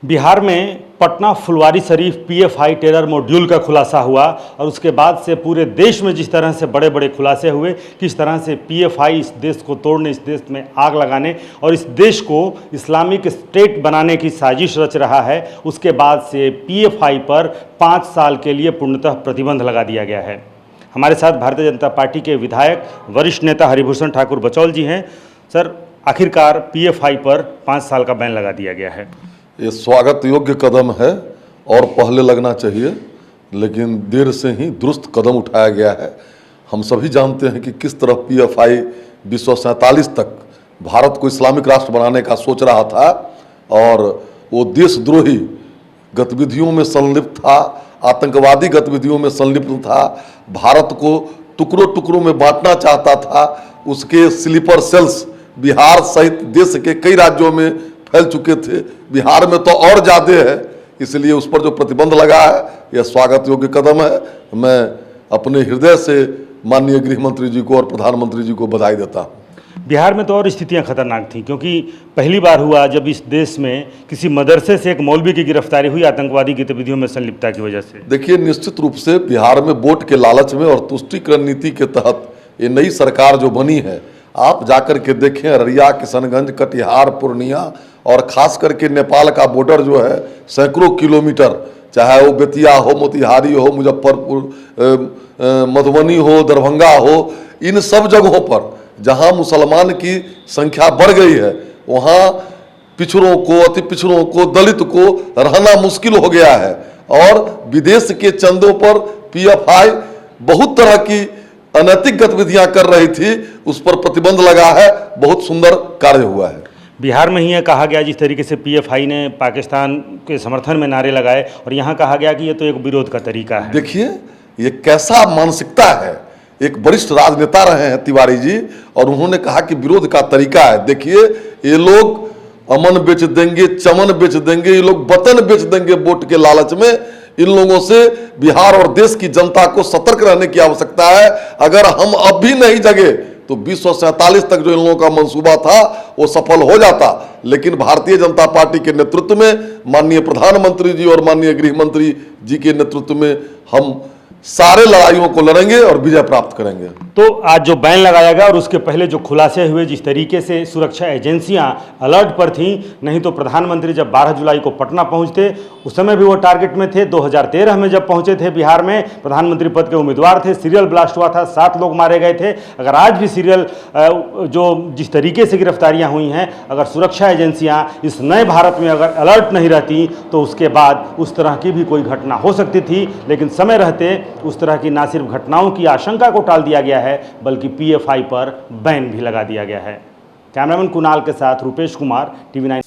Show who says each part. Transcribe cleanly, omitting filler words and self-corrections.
Speaker 1: बिहार में Patna Phulwari Sharif PFI terror module का खुलासा हुआ और उसके बाद से पूरे देश में जिस तरह से बड़े बड़े खुलासे हुए, किस तरह से पीएफआई इस देश को तोड़ने, इस देश में आग लगाने और इस देश को इस्लामिक स्टेट बनाने की साजिश रच रहा है, उसके बाद से पीएफआई पर 5 साल के लिए पूर्णतः प्रतिबंध लगा दिया गया है। हमारे साथ भारतीय जनता पार्टी के विधायक वरिष्ठ नेता हरिभूषण ठाकुर बचौल जी हैं। सर, आखिरकार पीएफआई पर 5 साल का बैन लगा दिया गया है।
Speaker 2: ये स्वागत योग्य कदम है और पहले लगना चाहिए, लेकिन देर से ही दुरुस्त कदम उठाया गया है। हम सभी जानते हैं कि किस तरह पीएफआई 1947 तक भारत को इस्लामिक राष्ट्र बनाने का सोच रहा था और वो देशद्रोही गतिविधियों में संलिप्त था, आतंकवादी गतिविधियों में संलिप्त था, भारत को टुकड़ों टुकड़ों में बांटना चाहता था। उसके स्लीपर सेल्स बिहार सहित देश के कई राज्यों में फैल चुके थे, बिहार में तो और ज़्यादा है। इसलिए उस पर जो प्रतिबंध लगा है यह स्वागत योग्य कदम है। मैं अपने हृदय से माननीय गृह मंत्री जी को और प्रधानमंत्री जी को बधाई देता हूँ।
Speaker 1: बिहार में तो और स्थितियां खतरनाक थीं, क्योंकि पहली बार हुआ जब इस देश में किसी मदरसे से एक मौलवी की गिरफ्तारी हुई आतंकवादी गतिविधियों में संलिप्तता की वजह से।
Speaker 2: देखिए, निश्चित रूप से बिहार में वोट के लालच में और तुष्टीकरण नीति के तहत ये नई सरकार जो बनी है, आप जाकर के देखें अररिया, किशनगंज, कटिहार, पूर्णिया और खास करके नेपाल का बॉर्डर जो है सैकड़ों किलोमीटर, चाहे वो बेतिया हो, मोतिहारी हो, मुजफ्फरपुर, मधुबनी हो, दरभंगा हो, इन सब जगहों पर जहां मुसलमान की संख्या बढ़ गई है वहां पिछड़ों को, अति पिछड़ों को, दलित को रहना मुश्किल हो गया है। और विदेश के चंदों पर पीएफआई बहुत तरह की अनैतिक गतिविधियां कर रही थी, उस पर प्रतिबंध लगा है। बहुत सुंदर कार्य हुआ है।
Speaker 1: बिहार में ही यह कहा गया, जिस तरीके से पीएफआई ने पाकिस्तान के समर्थन में नारे लगाए और यहाँ कहा गया कि ये तो एक विरोध का तरीका है।
Speaker 2: देखिए, ये कैसा मानसिकता है। एक वरिष्ठ राजनेता रहे हैं तिवारी जी और उन्होंने कहा कि विरोध का तरीका है। देखिए, ये लोग अमन बेच देंगे, चमन बेच देंगे, ये लोग वतन बेच देंगे वोट के लालच में। इन लोगों से बिहार और देश की जनता को सतर्क रहने की आवश्यकता है। अगर हम अब भी नहीं जगे तो 1947 तक जो इन लोगों का मंसूबा था वो सफल हो जाता। लेकिन भारतीय जनता पार्टी के नेतृत्व में, माननीय प्रधानमंत्री जी और माननीय गृह मंत्री जी के नेतृत्व में हम सारे लड़ाइयों को लड़ेंगे और विजय प्राप्त करेंगे।
Speaker 1: तो आज जो बैन लगाया गया और उसके पहले जो खुलासे हुए, जिस तरीके से सुरक्षा एजेंसियां अलर्ट पर थीं, नहीं तो प्रधानमंत्री जब 12 जुलाई को पटना पहुंचते उस समय भी वो टारगेट में थे। 2013 में जब पहुंचे थे बिहार में, प्रधानमंत्री पद के उम्मीदवार थे, सीरियल ब्लास्ट हुआ था, 7 लोग मारे गए थे। अगर आज भी सीरियल जो जिस तरीके से गिरफ्तारियां हुई हैं, अगर सुरक्षा एजेंसियां इस नए भारत में अगर अलर्ट नहीं रहती तो उसके बाद उस तरह की भी कोई घटना हो सकती थी। लेकिन समय रहते उस तरह की ना सिर्फ घटनाओं की आशंका को टाल दिया गया है, बल्कि पीएफआई पर बैन भी लगा दिया गया है। कैमरामैन कुणाल के साथ रुपेश कुमार, TV9।